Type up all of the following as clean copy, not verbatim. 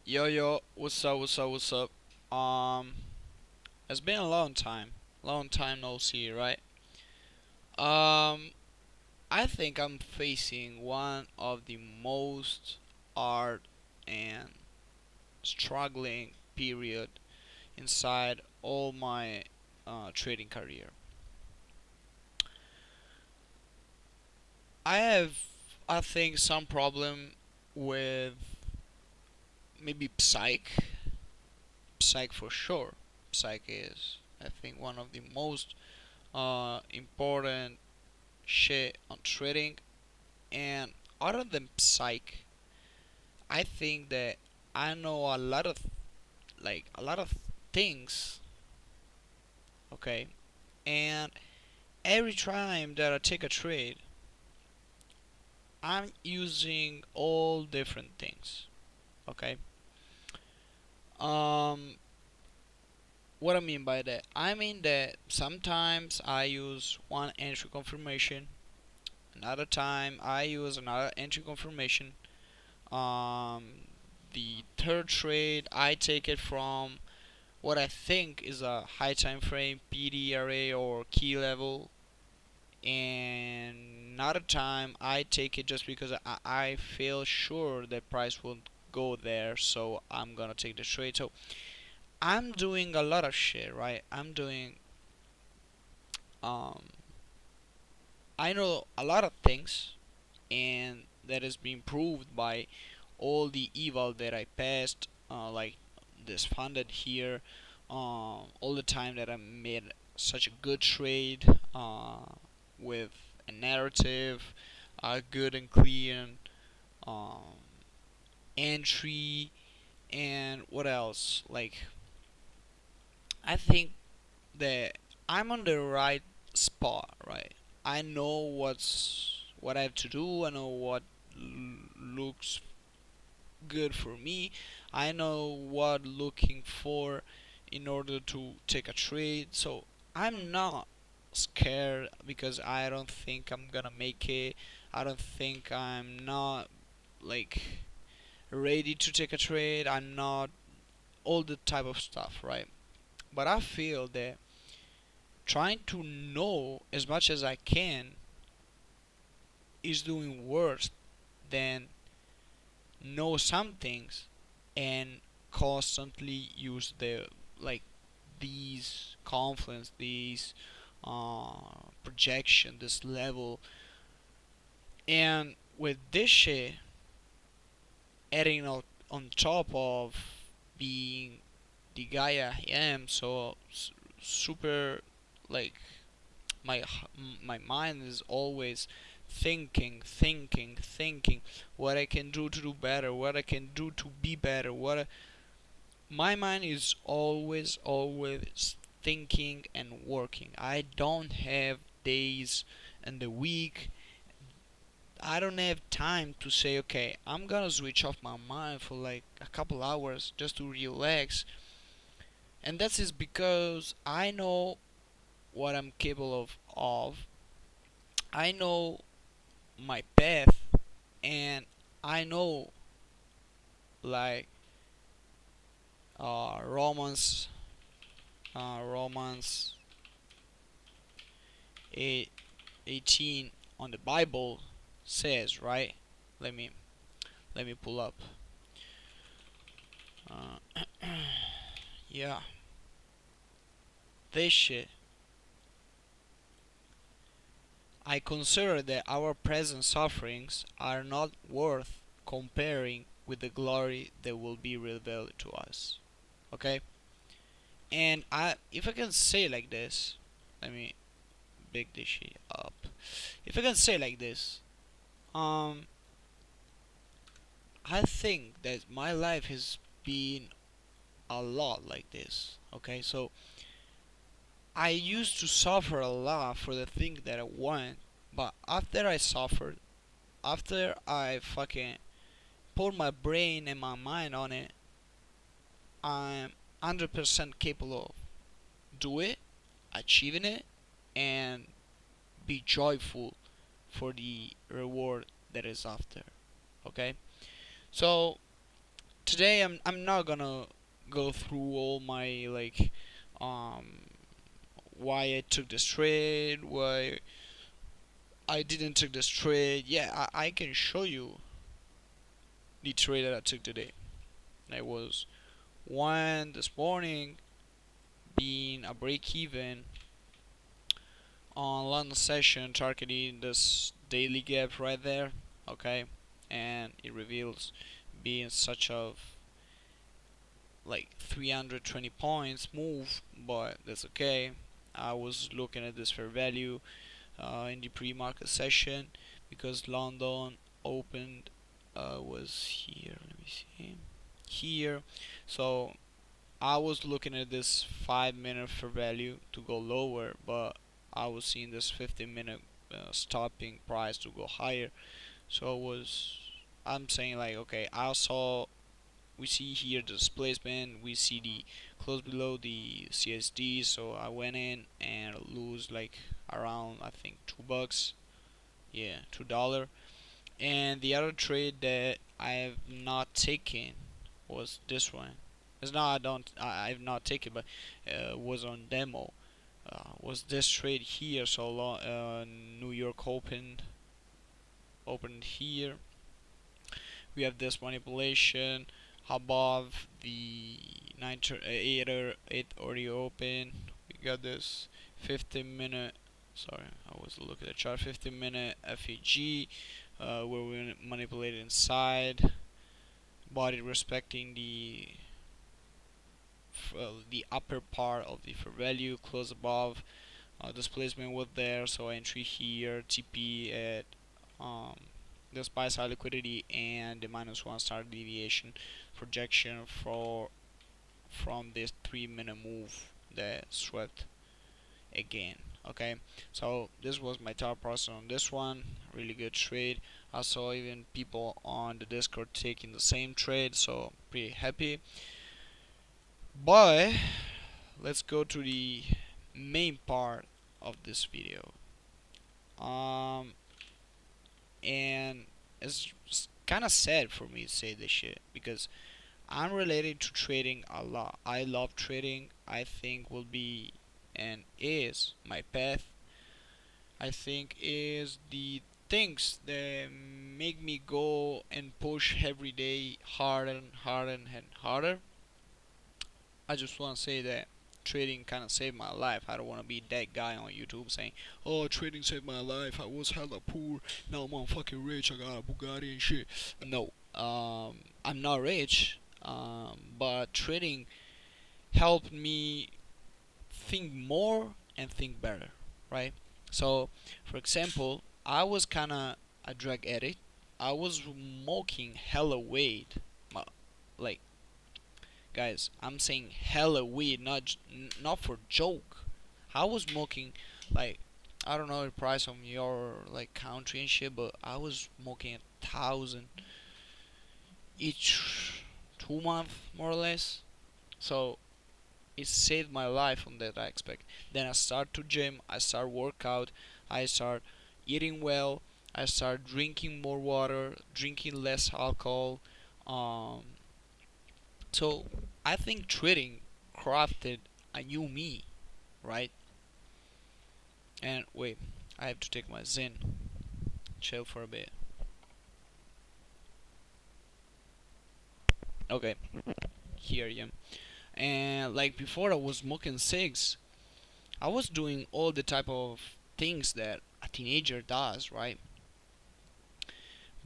Yo, what's up? Um, it's been a long time no see, right? Um, I think I'm facing one of the most hard and struggling period inside all my trading career. I have, I think, some problem with maybe psych for sure. Psych is, I think, one of the most important shit on trading. And other than psych, I think that I know a lot of things. Okay, and every time that I take a trade, I'm using all different things. Okay. Um, what I mean by that, I mean that sometimes I use one entry confirmation, another time I use another entry confirmation. Um, the third trade I take it from what I think is a high time frame PD array or key level, and another time I take it just because I feel sure that price will go there, so I'm gonna take the trade. So I'm doing a lot of shit, right? Um I know a lot of things, and that is being proved by all the eval that I passed, like this funded here, all the time that I made such a good trade, with a narrative, good and clean, um, entry, and what else? Like, I think that I'm on the right spot, right? I know what I have to do. I know what looks good for me. I know what looking for in order to take a trade. So I'm not scared because I don't think I'm gonna make it. I don't think I'm not like ready to take a trade. I'm not all the type of stuff, right? But I feel that trying to know as much as I can is doing worse than know some things and constantly use the like these confluence, these projection, this level, and with this shit adding on top of being the guy I am, so super like my my mind is always thinking what I can do to do better, what I can do to be better, my mind is always thinking and working. I don't have days in the week. I don't have time to say, okay, I'm gonna switch off my mind for like a couple hours just to relax. And that is because I know what I'm capable of. I know my path, and I know like Romans, Romans 8, 18 on the Bible says, right? Let me let me pull up. Uh, yeah, this shit. I consider that our present sufferings are not worth comparing with the glory that will be revealed to us. Okay? And if I can say like this, let me big this shit up. If I can say like this, um, I think that my life has been a lot like this. Okay, so I used to suffer a lot for the thing that I want, but after I suffered, after I fucking put my brain and my mind on it, I'm 100% capable of do it, achieving it, and be joyful for the reward that is after. Okay, so today I'm not gonna go through all my like um why I took this trade, why I didn't take this trade. Yeah, I can show you the trade that I took today. I was one this morning being a break even on London session targeting this daily gap right there, okay, and it reveals being such of like 320 points move, but that's okay. I was looking at this fair value in the pre-market session because London opened was here. Let me see here. So I was looking at this 5 minute fair value to go lower, but I was seeing this 15 minute stopping price to go higher. So it was I'm saying like okay, I saw we see here the displacement, we see the close below the CSD, so I went in and lose like around I think $2, yeah, $2. And the other trade that I have not taken was this one. It's not I've not taken, but was on demo. Was this trade here? So long, New York opened here. We have this manipulation above the 8 already open. We got this 15 minute. Sorry, I was looking at the chart. 15 minute FEG, where we manipulate inside, body respecting the upper part of the fair value, close above. Displacement was there, so entry here. TP at um, the buy side liquidity and the -1 standard deviation projection from this 3 minute move that swept again. Okay, so this was my top process on this one. Really good trade. I saw even people on the Discord taking the same trade, so pretty happy. But let's go to the main part of this video. Um, and it's kind of sad for me to say this shit because I'm related to trading a lot. I love trading. I think will be and is my path. I think is the things that make me go and push every day harder and harder and harder. I just want to say that trading kind of saved my life. I don't want to be that guy on YouTube saying, "Oh, trading saved my life. I was hella poor. Now I'm fucking rich. I got a Bugatti and shit." No, I'm not rich. But trading helped me think more and think better, right? So, for example, I was kind of a drug addict. I was smoking hella weed, like guys, I'm saying hella weed, not for joke. I was smoking like I don't know the price on your like country and shit, but I was smoking 1,000 each 2 month more or less. So it saved my life on that aspect. Then I start to gym, I start workout, I start eating well, I start drinking more water, drinking less alcohol. Um, So I think trading crafted a new me, right? And wait, I have to take my Zen, chill for a bit. Okay, here I am. And like before, I was smoking cigs. I was doing all the type of things that a teenager does, right?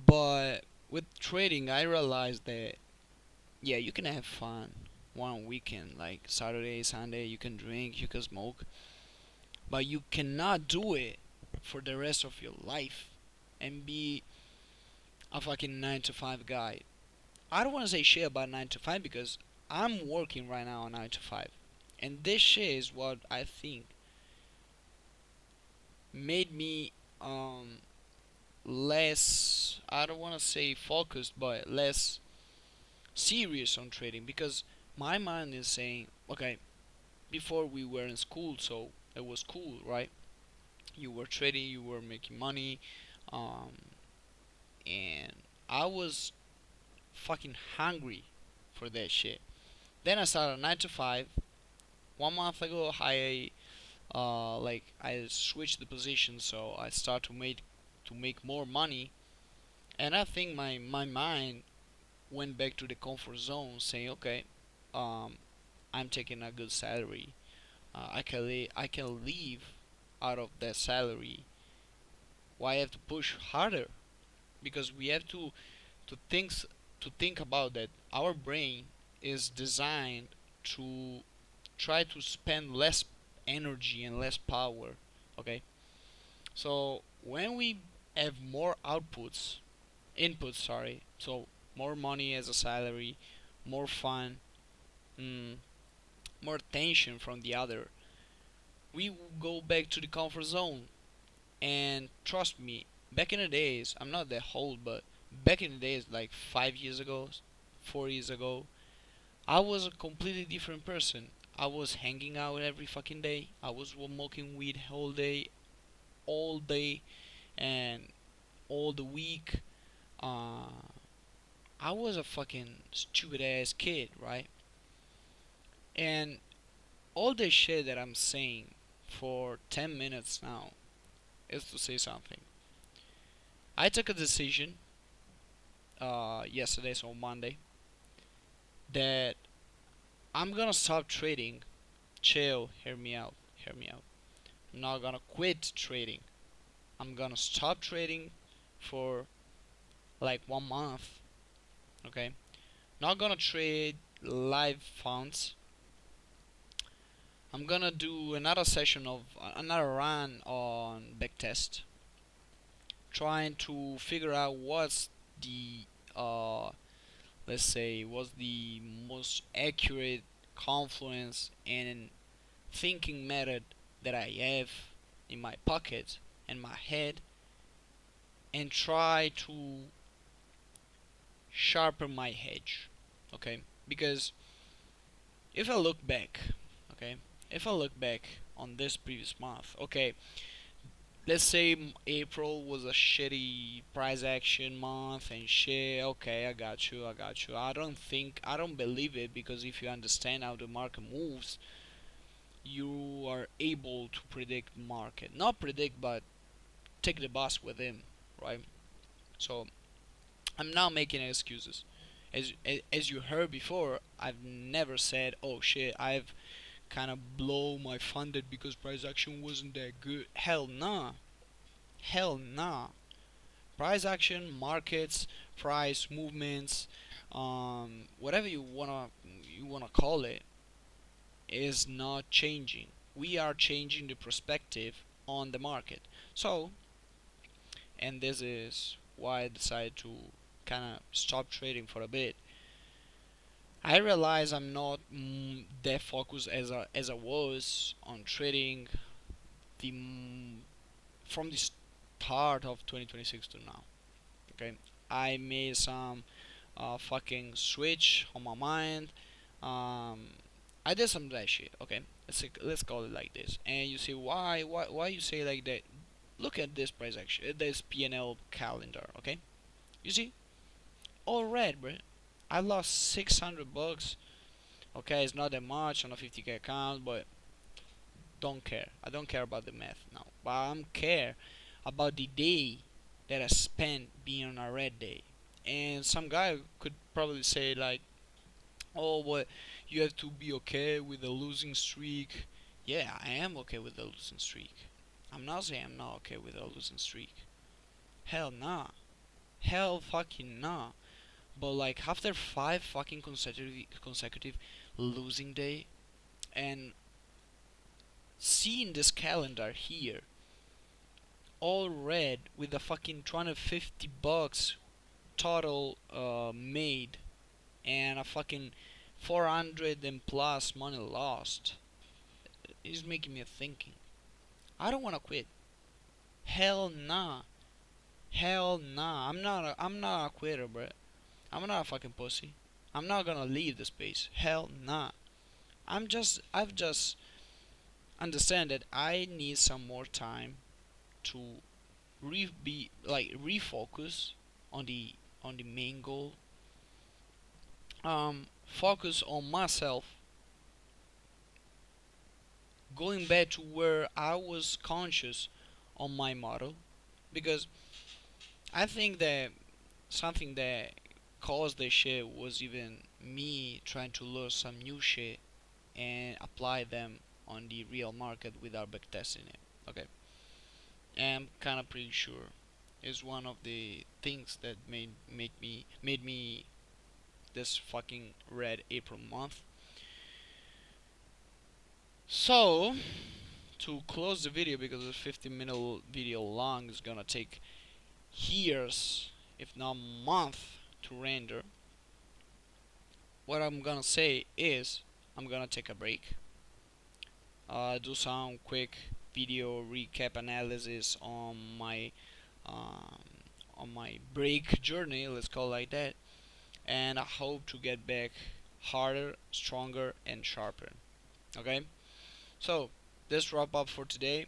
But with trading, I realized that yeah, you can have fun one weekend, like Saturday, Sunday. You can drink, you can smoke, but you cannot do it for the rest of your life and be a fucking 9 to 5 guy. I don't want to say shit about 9 to 5 because I'm working right now on 9 to 5. And this shit is what I think made me less, I don't want to say focused, but less serious on trading because my mind is saying, okay, before we were in school, so it was cool, right? You were trading, you were making money, um, and I was fucking hungry. for that shit. Then I started 9 to 5. 1 month ago, I switched the position, so I start to make more money, and I think my mind went back to the comfort zone, saying, okay, um, I'm taking a good salary. I can live out of that salary. Why I have to push harder? Because we have to think to think about that. Our brain is designed to try to spend less energy and less power. Okay, so when we have more inputs, sorry, so more money as a salary, more fun, mm, more attention from the other, we go back to the comfort zone. And trust me, back in the days, I'm not that old, but back in the days, like 5 years ago, 4 years ago, I was a completely different person. I was hanging out every fucking day. I was smoking weed all day, and all the week. Uh, I was a fucking stupid ass kid, right? And all the shit that I'm saying for 10 minutes now is to say something. I took a decision yesterday, so Monday, that I'm gonna stop trading. Chill, hear me out, hear me out. I'm not gonna quit trading. I'm gonna stop trading for like 1 month, okay? Not gonna trade live funds. I'm gonna do another session of another run on backtest, trying to figure out what's the uh let's say what's the most accurate confluence and thinking method that I have in my pocket and my head, and try to sharpen my edge. Okay, because if I look back, okay, if I look back on this previous month, okay, let's say April was a shitty price action month and shit. Okay, I got you. I don't believe it, because if you understand how the market moves, you are able to predict market. Not predict, but take the bus with him, right? So I'm not making excuses. As you heard before, I've never said, "Oh shit, I've kind of blow my funded because price action wasn't that good." Hell nah, hell nah. Price action, markets, price movements, whatever you wanna call it, is not changing. We are changing the perspective on the market. So, and this is why I decided to kind of stop trading for a bit. I realize I'm not that focused as I was on trading the from the start of 2026 to now. Okay, I made some fucking switch on my mind. Um, I did some of that shit. Okay, let's call it like this. And you say why you say like that? Look at this price action, this P&L calendar. Okay, you see all red, bro. I lost $600. Okay, it's not that much on a 50K account, but don't care. I don't care about the math now, but I care about the day that I spent being on a red day. And some guy could probably say like, "Oh, but you have to be okay with a losing streak." Yeah, I am okay with a losing streak. I'm not saying I'm not okay with a losing streak. Hell nah. Hell fucking nah. But like after five fucking consecutive losing day, and seeing this calendar here, all red with a fucking $250 total made, and a fucking 400 and plus money lost, is making me thinking. I don't wanna quit. Hell nah. Hell nah. I'm not a quitter, bro. I'm not a fucking pussy. I'm not gonna leave the space. Hell nah. I've just understand that I need some more time to refocus on the main goal, focus on myself, going back to where I was conscious on my model, because I think that something that caused the shit was even me trying to learn some new shit and apply them on the real market without backtesting it. Okay, I'm kind of pretty sure is one of the things that made me this fucking red April month. So to close the video, because the 15-minute video long is gonna take years, if not month, to render. What I'm gonna say is I'm gonna take a break, do some quick video recap analysis um, on my break journey, let's call it like that, and I hope to get back harder, stronger, and sharper. Okay, so this wrap up for today.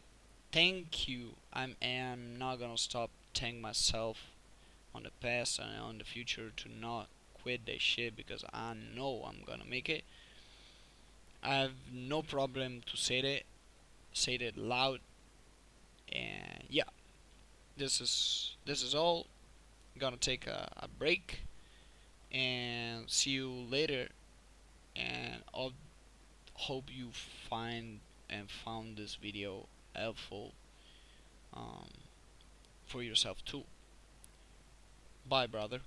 Thank you. I am not gonna stop thanking myself on the past and on the future to not quit that shit, because I know I'm gonna make it. I have no problem to say that loud, and yeah, this is all. Gonna take a break and see you later. And I hope you find and found this video helpful, um, for yourself too. Bye, brother.